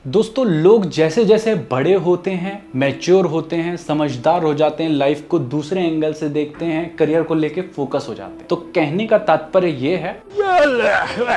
दोस्तों, लोग जैसे जैसे बड़े होते हैं, मैच्योर होते हैं, समझदार हो जाते हैं, लाइफ को दूसरे एंगल से देखते हैं, करियर को लेके फोकस हो जाते हैं। तो कहने का तात्पर्य ये है,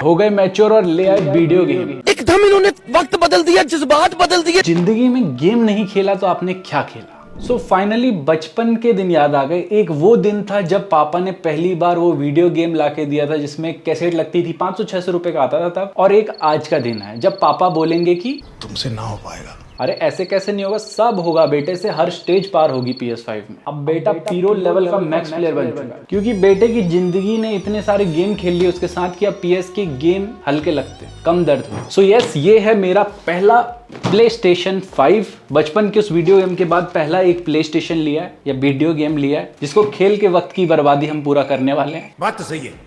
हो गए मैच्योर और ले आए वीडियो गेम। एकदम इन्होंने वक्त बदल दिया, जज्बात बदल दिए। जिंदगी में गेम नहीं खेला तो आपने क्या खेला? सो फाइनली बचपन के दिन याद आ गए। एक वो दिन था जब पापा ने पहली बार वो वीडियो गेम लाके दिया था जिसमें कैसेट लगती थी, 500-600 रुपए का आता था तब। और एक आज का दिन है जब पापा बोलेंगे कि तुमसे ना हो पाएगा। अरे ऐसे कैसे नहीं होगा, सब होगा बेटे से, हर स्टेज पार होगी PS5 में। अब बेटा पीरो लेवल का मैक्स प्लेयर बन चुका है क्योंकि बेटे की जिंदगी ने इतने सारे गेम खेल लिए उसके साथ कि अब PS के गेम हल्के लगते, कम दर्द हुए। सो यस, ये है मेरा पहला PlayStation 5। बचपन के उस वीडियो गेम के बाद पहला एक PlayStation लिया है या वीडियो गेम लिया है जिसको खेल के वक्त की बर्बादी हम पूरा करने वाले हैं। बात तो सही है।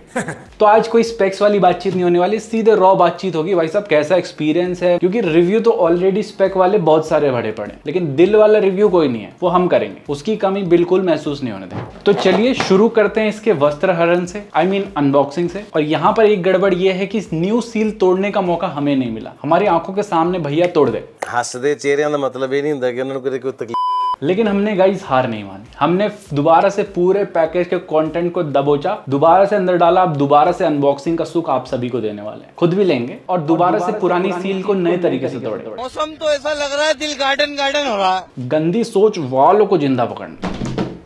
तो आज कोई स्पेक्स वाली बातचीत नहीं होने वाली, सीधे रॉ बातचीत होगी। भाई साहब कैसा एक्सपीरियंस है, क्योंकि रिव्यू तो ऑलरेडी स्पेक वाले बहुत सारे भरे पड़े, लेकिन दिल वाला रिव्यू कोई नहीं है, वो हम करेंगे। उसकी कमी बिल्कुल महसूस नहीं होने देंगे। तो चलिए शुरू करते हैं इसके वस्त्र हरण से, आई मीन अनबॉक्सिंग से। और यहाँ पर एक गड़बड़ ये है कि न्यू सील तोड़ने का मौका हमें नहीं मिला, हमारी आंखों के सामने भैया तोड़ गए। हसदे चेहरिਆਂ ਦਾ मतलब ਇਹ ਨਹੀਂ ਹੁੰਦਾ कि ਉਹਨਾਂ ਨੂੰ कोई लेकिन हमने गाइस हार नहीं मानी। हमने दोबारा से पूरे पैकेज के कंटेंट को दबोचा, दोबारा से अंदर डाला। अब दोबारा से अनबॉक्सिंग का सुख आप सभी को देने वाले हैं, खुद भी लेंगे और दोबारा से पुरानी सील को नए तरीके से तोड़ेंगे। मौसम तो ऐसा लग रहा है दिल गार्डन गार्डन हो रहा है। गंदी सोच वालों को जिंदा पकड़ना।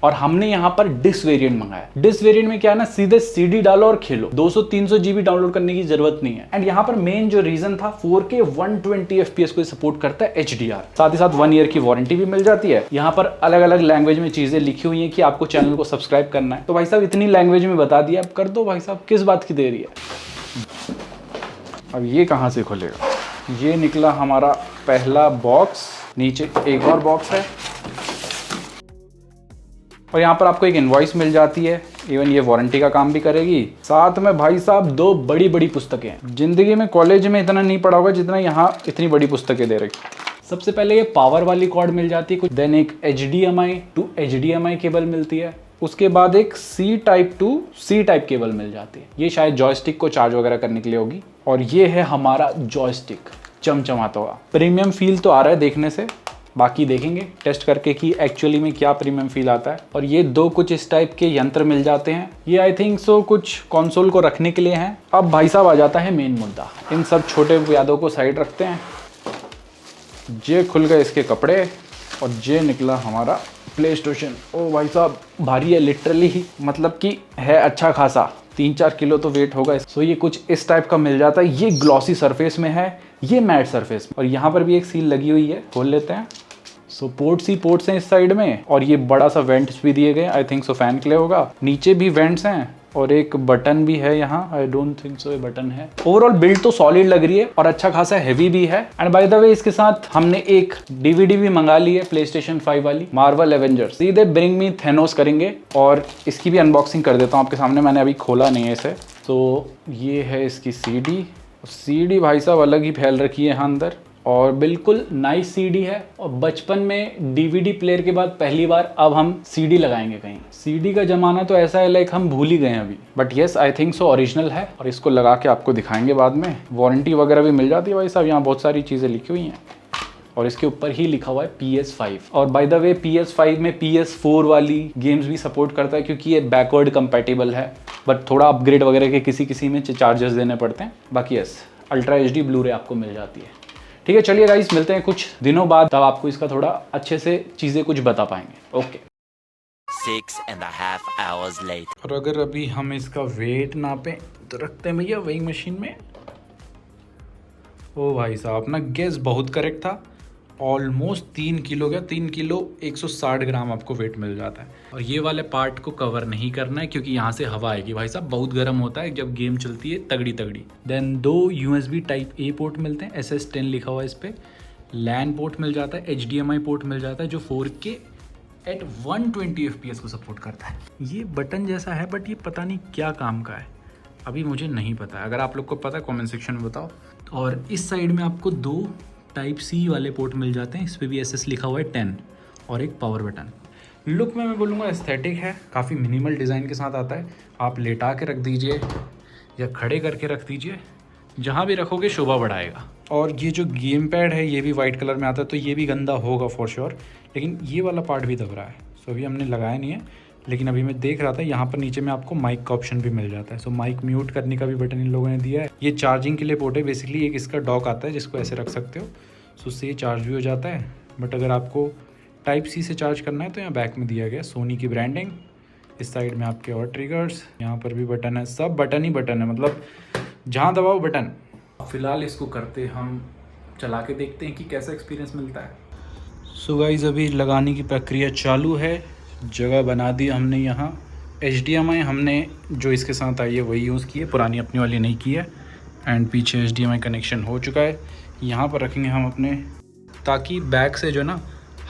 और हमने यहाँ पर डिस्क वेरिएंट मंगाया। डिस्क वेरिएंट में क्या है ना, सीधे CD डालो और खेलो। 200-300 GB डाउनलोड करने की जरूरत नहीं है। एंड यहाँ पर मेन जो रीजन था, 4K 120 FPS को सपोर्ट करता है HDR, साथ ही साथ 1 ईयर की वारंटी भी मिल जाती है। यहाँ पर अलग अलग लैंग्वेज में चीजें लिखी हुई है कि आपको चैनल को सब्सक्राइब करना है। तो भाई साहब इतनी लैंग्वेज में बता दिया, अब कर दो भाई साहब, किस बात की देरी है। अब ये कहाँ से खुलेगा? ये निकला हमारा पहला बॉक्स, नीचे एक और बॉक्स है और यहाँ पर आपको एक इनवॉइस मिल जाती है। इवन ये वारंटी का काम भी करेगी। साथ में भाई साहब 2 बड़ी बड़ी पुस्तकें हैं। जिंदगी में कॉलेज में इतना नहीं पढ़ा होगा जितना यहाँ इतनी बड़ी पुस्तकें दे रखी। सबसे पहले ये पावर वाली कॉर्ड मिल जाती है कुछ, देन एक HDMI to HDMI केबल मिलती है। उसके बाद एक C type to C type cable मिल जाती है। ये शायद जॉयस्टिक को चार्ज वगैरह करने के लिए होगी। और ये है हमारा जॉयस्टिक, चमचमाता हुआ। प्रीमियम फील तो आ रहा है देखने से, बाकी देखेंगे टेस्ट करके कि एक्चुअली में क्या प्रीमियम फील आता है। और ये 2 कुछ इस टाइप के यंत्र मिल जाते हैं। ये आई थिंक सो कुछ कंसोल को रखने के लिए हैं। अब भाई साहब आ जाता है मेन मुद्दा। इन सब छोटे यादों को साइड रखते हैं। ये खुल गए इसके कपड़े और ये निकला हमारा PlayStation। ओ भाई साहब भारी है लिटरली ही, मतलब कि है अच्छा खासा, 3-4 किलो तो वेट होगा। सो ये कुछ इस टाइप का मिल जाता है। ये ग्लॉसी सरफेस में है, ये मैट सरफेस। और यहाँ पर भी एक सील लगी हुई है, खोल लेते हैं। सो पोर्ट्स हैं इस साइड में और ये बड़ा सा वेंट्स भी दिए गए, आई थिंक सो फैन के लिए होगा। नीचे भी वेंट्स हैं और एक बटन भी है यहाँ, आई डोंट थिंक सो ये बटन है। ओवरऑल बिल्ड तो सॉलिड लग रही है और अच्छा खासा हैवी भी है। एंड बाय द वे इसके साथ हमने एक DVD भी मंगा ली है, PlayStation 5 वाली, मार्वल एवेंजर्स। सीधे ब्रिंग मी थेनोस करेंगे और इसकी भी अनबॉक्सिंग कर देता हूँ आपके सामने। मैंने अभी खोला नहीं है इसे। तो ये है इसकी CD भाई साहब अलग ही फैल रखी है यहाँ अंदर, और बिल्कुल नाइस CD है। और बचपन में DVD प्लेयर के बाद पहली बार अब हम CD लगाएंगे कहीं। CD का जमाना तो ऐसा है लाइक हम भूल ही गए अभी, but yes I think so original है। और इसको लगा के आपको दिखाएंगे बाद में। वारंटी वगैरह भी मिल जाती है भाई साहब, यहाँ बहुत सारी चीज़ें लिखी हुई हैं और इसके ऊपर ही लिखा हुआ है PS5। और बाय द वे PS5 में PS4 वाली गेम्स भी सपोर्ट करता है क्योंकि ये बैकवर्ड कंपैटिबल है, बट थोड़ा अपग्रेड वगैरह के किसी में चार्जेस देने पड़ते हैं। बाकी यस अल्ट्रा HD ब्लू-रे आपको मिल जाती है। ठीक है, चलिए गाइस मिलते हैं कुछ दिनों बाद, तब आपको इसका थोड़ा अच्छे से चीज़ें कुछ बता पाएंगे। ओके। 6.5 hours later. और अगर अभी हम इसका वेट नापें तो रखते हैं भैया वेइंग मशीन में। ओ भाई साहब अपना गेस बहुत करेक्ट था, ऑलमोस्ट 3 किलो गया। 3 किलो 160 ग्राम आपको वेट मिल जाता है। और ये वाले पार्ट को कवर नहीं करना है क्योंकि यहाँ से हवा आएगी भाई साहब, बहुत गर्म होता है जब गेम चलती है तगड़ी। Then 2 USB type A port मिलते हैं, SS10 लिखा हुआ है इस पर। LAN पोर्ट मिल जाता है, HDMI पोर्ट मिल जाता है जो 4K at 120 FPS को सपोर्ट करता है। ये बटन जैसा है बट ये पता नहीं क्या काम का है, अभी मुझे नहीं पता है। अगर आप लोग को पता है कमेंट सेक्शन में बताओ। और इस साइड में आपको 2 टाइप C वाले पोर्ट मिल जाते हैं, इस पर भी SS लिखा हुआ है 10 और एक पावर बटन। लुक में मैं बोलूँगा एस्थेटिक है, काफ़ी मिनिमल डिज़ाइन के साथ आता है। आप लेटा के रख दीजिए या खड़े करके रख दीजिए, जहाँ भी रखोगे शोभा बढ़ाएगा। और ये जो गेम पैड है ये भी वाइट कलर में आता है, तो ये भी गंदा होगा फॉर श्योर, लेकिन ये वाला पार्ट भी दब रहा है। सो अभी हमने लगाया नहीं है, लेकिन अभी मैं देख रहा था यहाँ पर नीचे में आपको माइक का ऑप्शन भी मिल जाता है। सो माइक म्यूट करने का भी बटन इन लोगों ने दिया है। ये चार्जिंग के लिए पोर्ट है बेसिकली, एक इसका डॉक आता है जिसको ऐसे रख सकते हो, सो उससे ये चार्ज भी हो जाता है। बट अगर आपको टाइप सी से चार्ज करना है तो यहाँ बैक में दिया गया सोनी की ब्रांडिंग। इस साइड में आपके और ट्रिगर्स, यहाँ पर भी बटन है, सब बटन ही बटन है, मतलब जहाँ दबाओ बटन। फिलहाल इसको करते हम चला के देखते हैं कि कैसा एक्सपीरियंस मिलता है। सो गाइस अभी लगाने की प्रक्रिया चालू है। जगह बना दी हमने यहाँ। HDMI हमने जो इसके साथ आई है वही यूज़ की है, पुरानी अपनी वाली नहीं की है। एंड पीछे HDMI कनेक्शन हो चुका है। यहाँ पर रखेंगे हम अपने, ताकि बैक से जो ना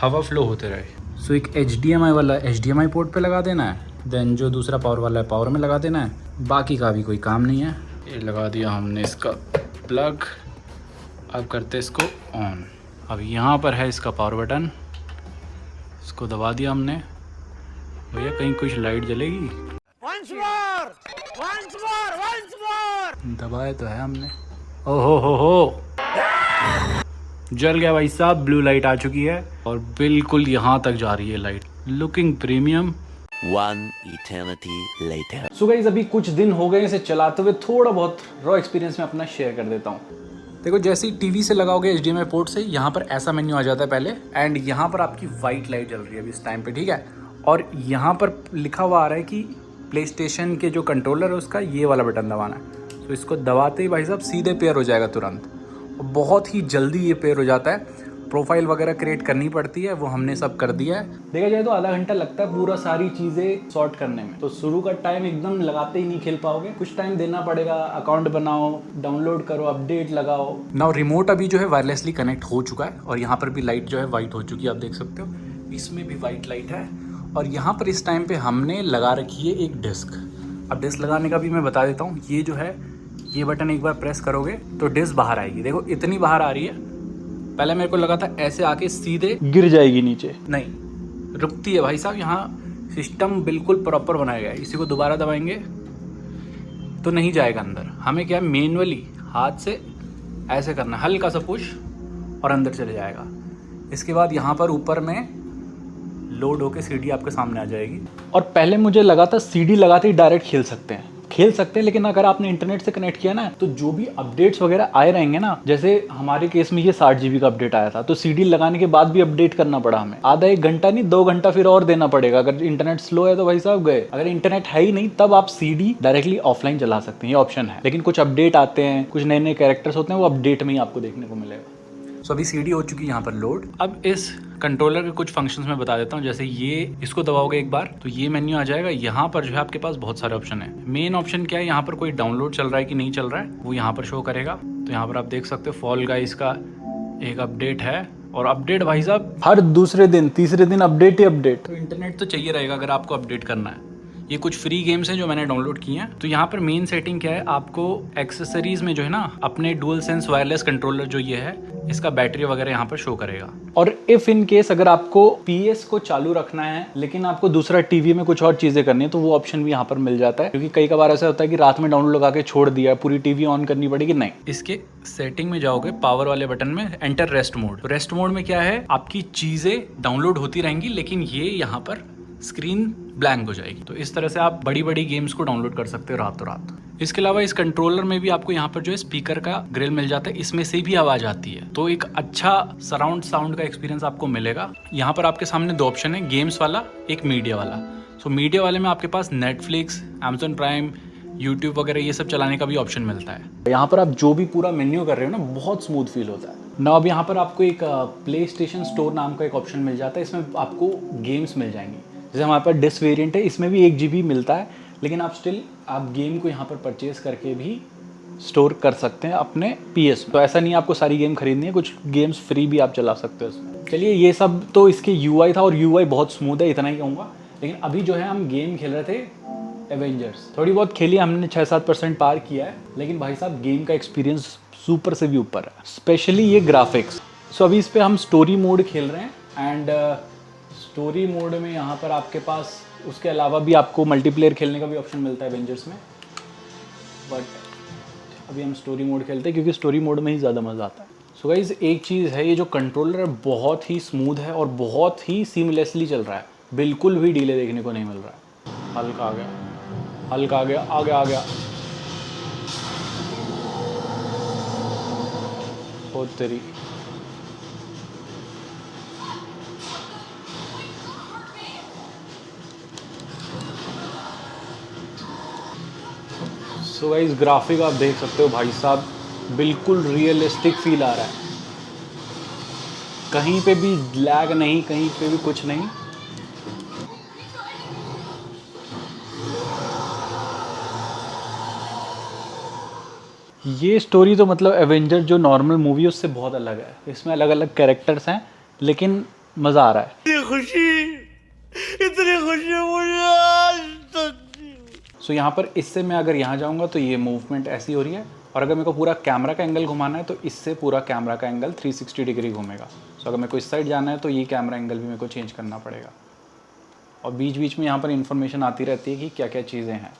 हवा फ्लो होते रहे। सो एक HDMI वाला HDMI पोर्ट पे लगा देना है, देन जो दूसरा पावर वाला है पावर में लगा देना है। बाकी का भी कोई काम नहीं है। ये लगा दिया हमने इसका प्लग। अब करते इसको ऑन। अब यहाँ पर है इसका पावर बटन, इसको दबा दिया हमने। भैया कहीं कुछ लाइट जलेगी, दबाए तो है हमने। ओहो हो जल गया भाई साहब, ब्लू लाइट आ चुकी है और बिल्कुल यहाँ तक जा रही है light, looking premium. One eternity later. So guys अभी कुछ दिन हो गए इसे चलाते हुए, थोड़ा बहुत रॉ एक्सपीरियंस में अपना शेयर कर देता हूँ। देखो जैसे ही टीवी से लगाओगे HDMI पोर्ट से, यहाँ पर ऐसा मेन्यू आ जाता है पहले, एंड यहाँ पर आपकी वाइट लाइट जल रही है अभी इस टाइम पे, ठीक है। और यहाँ पर लिखा हुआ आ रहा है कि प्ले स्टेशन के जो कंट्रोलर है उसका ये वाला बटन दबाना है। तो इसको दबाते ही भाई साहब सीधे पेयर हो जाएगा तुरंत, और बहुत ही जल्दी ये पेयर हो जाता है। प्रोफाइल वगैरह क्रिएट करनी पड़ती है, वो हमने सब कर दिया है। देखा जाए तो आधा घंटा लगता है पूरा सारी चीज़ें सॉर्ट करने में। तो शुरू का टाइम एकदम लगाते ही नहीं खेल पाओगे, कुछ टाइम देना पड़ेगा। अकाउंट बनाओ, डाउनलोड करो, अपडेट लगाओ। नाउ रिमोट अभी जो है वायरलेसली कनेक्ट हो चुका है, और यहाँ पर भी लाइट जो है वाइट हो चुकी है, आप देख सकते हो। इसमें भी वाइट लाइट है, और यहाँ पर इस टाइम पे हमने लगा रखी है एक डिस्क। अब डिस्क लगाने का भी मैं बता देता हूँ। ये जो है ये बटन एक बार प्रेस करोगे तो डिस्क बाहर आएगी। देखो इतनी बाहर आ रही है। पहले मेरे को लगा था ऐसे आके सीधे गिर जाएगी नीचे, नहीं रुकती है भाई साहब। यहाँ सिस्टम बिल्कुल प्रॉपर बनाया गया है। इसी को दोबारा दबाएंगे तो नहीं जाएगा अंदर। हमें क्या है, मैनुअली हाथ से ऐसे करना है, हल्का सा पुश, और अंदर चले जाएगा। इसके बाद यहाँ पर ऊपर में लोड होके सीडी आपके सामने आ जाएगी। और पहले मुझे लगा था सीडी लगाते ही डायरेक्ट खेल सकते हैं, लेकिन अगर आपने इंटरनेट से कनेक्ट किया ना, तो जो भी अपडेट्स वगैरह आए रहेंगे ना, जैसे हमारे केस में ये 60 GB का अपडेट आया था, तो सीडी लगाने के बाद भी अपडेट करना पड़ा हमें। आधा 1 घंटा नहीं 2 घंटा फिर और देना पड़ेगा। अगर इंटरनेट स्लो है तो भाई साहब गए। अगर इंटरनेट है ही नहीं तब आप सीडी डायरेक्टली ऑफलाइन चला सकते हैं, ये ऑप्शन है। लेकिन कुछ अपडेट आते हैं, कुछ नए नए कैरेक्टर्स होते हैं, वो अपडेट में ही आपको देखने को मिलेगा। सो अभी सीडी हो चुकी है यहाँ पर लोड। अब इस कंट्रोलर के कुछ फंक्शंस मैं बता देता हूँ। जैसे ये, इसको दबाओगे एक बार तो ये मेन्यू आ जाएगा। यहाँ पर जो है आपके पास बहुत सारे ऑप्शन है। मेन ऑप्शन क्या है, यहाँ पर कोई डाउनलोड चल रहा है कि नहीं चल रहा है वो यहाँ पर शो करेगा। तो यहाँ पर आप देख सकते हो फॉल गाइस का एक अपडेट है, और अपडेट भाई साहब हर दूसरे दिन तीसरे दिन अपडेट ही अपडेट। तो इंटरनेट तो चाहिए रहेगा अगर आपको अपडेट करना है। ये कुछ फ्री गेम्स हैं जो मैंने डाउनलोड किए हैं। तो यहाँ पर मेन सेटिंग क्या है, आपको एक्सेसरीज में जो है ना अपने डुअल सेंस वायरलेस कंट्रोलर जो ये है, इसका बैटरी वगैरह यहाँ पर शो करेगा। और इफ इन केस अगर आपको PS को चालू रखना है लेकिन आपको दूसरा टीवी में कुछ और चीजें करनी है, तो वो ऑप्शन भी यहाँ पर मिल जाता है। क्योंकि कई बार ऐसा होता है कि रात में डाउनलोड लगा के छोड़ दिया, पूरी टीवी ऑन करनी पड़ेगी, नहीं। इसके सेटिंग में जाओगे, पावर वाले बटन में enter rest mode. Rest mode में क्या है, आपकी चीजें डाउनलोड होती रहेंगी लेकिन ये यहाँ पर स्क्रीन ब्लैंक हो जाएगी। तो इस तरह से आप बड़ी बड़ी गेम्स को डाउनलोड कर सकते हो रातों रात। इसके अलावा इस कंट्रोलर में भी आपको यहाँ पर जो है स्पीकर का ग्रिल मिल जाता है, इसमें से भी आवाज आती है। तो एक अच्छा सराउंड साउंड का एक्सपीरियंस आपको मिलेगा। यहाँ पर आपके सामने 2 ऑप्शन है, गेम्स वाला, एक मीडिया वाला। सो मीडिया वाले में आपके पास नेटफ्लिक्स, Amazon प्राइम, यूट्यूब वगैरह ये सब चलाने का भी ऑप्शन मिलता है। यहाँ पर आप जो भी पूरा मेन्यू कर रहे हो ना, बहुत स्मूथ फील होता है ना। अब यहाँ पर आपको एक प्ले स्टेशन स्टोर नाम का एक ऑप्शन मिल जाता है। इसमें आपको गेम्स मिल जाएंगी। जैसे हमारे पास डिस्क वेरिएंट है, इसमें भी 1 GB मिलता है, लेकिन आप गेम को यहाँ पर परचेज करके भी स्टोर कर सकते हैं अपने PS में। तो ऐसा नहीं है आपको सारी गेम खरीदनी है, कुछ गेम्स फ्री भी आप चला सकते हो इसमें। चलिए ये सब तो इसके UI था, और UI बहुत स्मूथ है, इतना ही कहूँगा। लेकिन अभी जो है हम गेम खेल रहे थे एवेंजर्स, थोड़ी बहुत खेली हमने, 6-7% पार किया है। लेकिन भाई साहब गेम का एक्सपीरियंस सुपर से भी ऊपर है, स्पेशली ये ग्राफिक्स। सो अभी इस पर हम स्टोरी मोड खेल रहे हैं, एंड स्टोरी मोड में यहाँ पर आपके पास उसके अलावा भी आपको मल्टीप्लेयर खेलने का भी ऑप्शन मिलता है एवेंजर्स में। बट अभी हम स्टोरी मोड खेलते हैं क्योंकि स्टोरी मोड में ही ज़्यादा मज़ा आता है। सो गाइस एक चीज़ है, ये जो कंट्रोलर है बहुत ही स्मूथ है और बहुत ही सीमलेसली चल रहा है, बिल्कुल भी डीले देखने को नहीं मिल रहा है। हल्का आ गया, हल्का आ गया, आ गया, आ गया। ओ तेरी। सो गाइस ग्राफिक आप देख सकते हो भाई साहब, बिल्कुल रियलिस्टिक फील आ रहा है, कहीं पे भी लैग नहीं, कहीं पे भी कुछ नहीं। ये स्टोरी तो मतलब एवेंजर जो नॉर्मल मूवी है उससे बहुत अलग है, इसमें अलग अलग कैरेक्टर्स हैं लेकिन मज़ा आ रहा है। इतनी खुशी मुझे आज तक। सो यहाँ पर इससे मैं अगर यहाँ जाऊँगा तो ये मूवमेंट ऐसी हो रही है, और अगर मेरे को पूरा कैमरा का एंगल घुमाना है तो इससे पूरा कैमरा का एंगल 360 डिग्री घूमेगा। सो अगर मेरे को इस साइड जाना है तो ये कैमरा एंगल भी मेरे को चेंज करना पड़ेगा, और बीच बीच में यहाँ पर इंफॉर्मेशन आती रहती है कि क्या क्या चीज़ें हैं।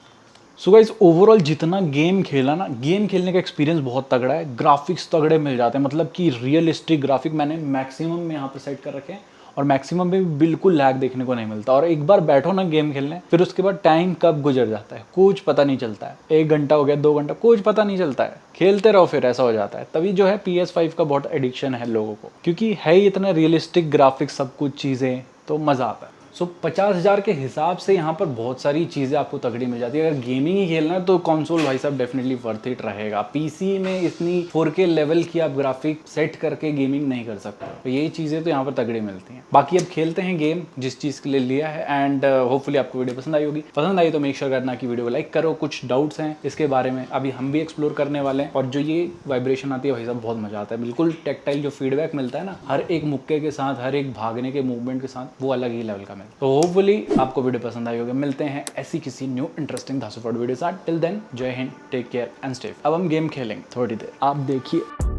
सो गाइस ओवरऑल जितना गेम खेला ना, गेम खेलने का एक्सपीरियंस बहुत तगड़ा है, ग्राफिक्स तगड़े मिल जाते हैं, मतलब कि रियलिस्टिक ग्राफिक मैंने मैक्सिमम में यहाँ पे सेट कर रखे हैं, और मैक्सिमम में भी बिल्कुल लैग देखने को नहीं मिलता। और एक बार बैठो ना गेम खेलने, फिर उसके बाद टाइम कब गुजर जाता है कुछ पता नहीं चलता है, 1 घंटा हो गया, 2 घंटा, कुछ पता नहीं चलता है, खेलते रहो फिर ऐसा हो जाता है। तभी जो है PS5 का बहुत एडिक्शन है लोगों को, क्योंकि है इतना रियलिस्टिक ग्राफिक्स सब कुछ चीज़ें, तो मज़ा आता है। सो 50,000 के हिसाब से यहाँ पर बहुत सारी चीज़ें आपको तगड़ी मिल जाती है। अगर गेमिंग ही खेलना है तो कंसोल भाई साहब डेफिनेटली वर्थ इट रहेगा। पीसी में इतनी 4K लेवल की आप ग्राफिक सेट करके गेमिंग नहीं कर सकते, तो यही चीज़ें तो यहाँ पर तगड़ी मिलती हैं। बाकी अब खेलते हैं गेम जिस चीज़ के लिए लिया है, एंड होपफुली आपको वीडियो पसंद आई होगी। पसंद आई तो मेक श्योर करना कि वीडियो को लाइक करो। कुछ डाउट्स हैं इसके बारे में अभी हम भी एक्सप्लोर करने वाले हैं, और जो ये वाइब्रेशन आती है भाई साहब बहुत मजा आता है, बिल्कुल टेक्टाइल जो फीडबैक मिलता है ना हर एक मुक्के के साथ, हर एक भागने के मूवमेंट के साथ, वो अलग ही लेवल का मिलता है। तो होपफुली आपको वीडियो पसंद आई होगी। मिलते हैं ऐसी किसी न्यू इंटरेस्टिंग धांसू वीडियो के साथ। Till then Jai Hind, take care and stay. अब हम गेम खेलेंगे थोड़ी देर, आप देखिए।